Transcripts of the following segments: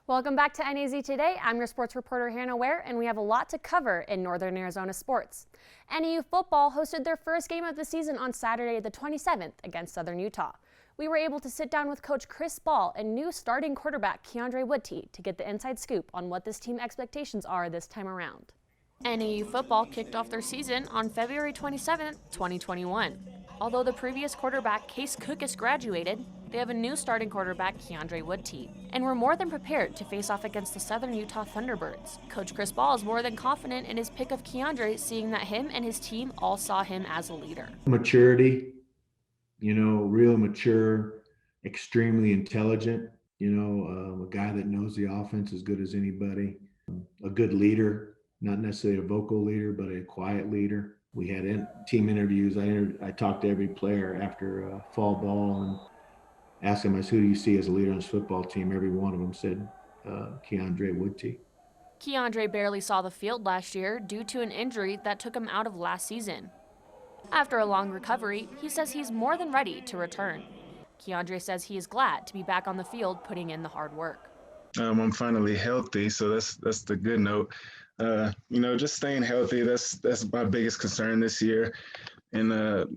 Welcome back to NAZ Today. I'm your sports reporter Hannah Ware, and we have a lot to cover in Northern Arizona sports. NAU football hosted their first game of the season on Saturday the 27th against Southern Utah. We were able to sit down with Coach Chris Ball and new starting quarterback Keondre Wudte to get the inside scoop on what this team expectations are this time around. NAU football kicked off their season on February 27, 2021. Although the previous quarterback Case Cookis graduated, they have a new starting quarterback, Keondre Wudte, and were more than prepared to face off against the Southern Utah Thunderbirds. Coach Chris Ball is more than confident in his pick of Keondre, seeing that him and his team all saw him as a leader. Maturity, real mature, extremely intelligent, a guy that knows the offense as good as anybody, a good leader, not necessarily a vocal leader, but a quiet leader. We had team interviews. I talked to every player after fall ball and asked them, who do you see as a leader on this football team? Every one of them said Keondre Wudte. Keondre barely saw the field last year due to an injury that took him out of last season. After a long recovery, he says he's more than ready to return. Keondre says he is glad to be back on the field putting in the hard work. I'm finally healthy, so that's the good note. Just staying healthy, that's my biggest concern this year, and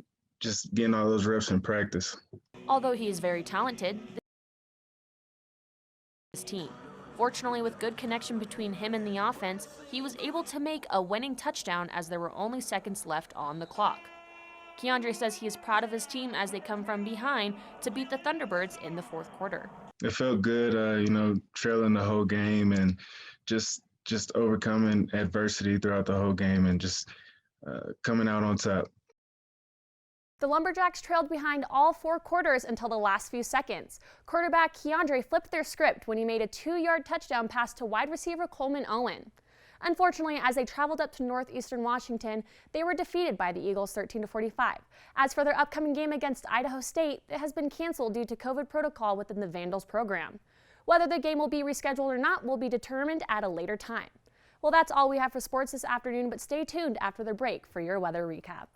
just getting all those reps in practice. Although he is very talented, his team. Fortunately, with good connection between him and the offense, he was able to make a winning touchdown as there were only seconds left on the clock. Keondre says he is proud of his team as they come from behind to beat the Thunderbirds in the fourth quarter. It felt good, trailing the whole game and just overcoming adversity throughout the whole game and just coming out on top. The Lumberjacks trailed behind all four quarters until the last few seconds. Quarterback Keondre flipped their script when he made a 2-yard touchdown pass to wide receiver Coleman Owen. Unfortunately, as they traveled up to northeastern Washington, they were defeated by the Eagles 13-45. As for their upcoming game against Idaho State, it has been canceled due to COVID protocol within the Vandals program. Whether the game will be rescheduled or not will be determined at a later time. Well, that's all we have for sports this afternoon, but stay tuned after the break for your weather recap.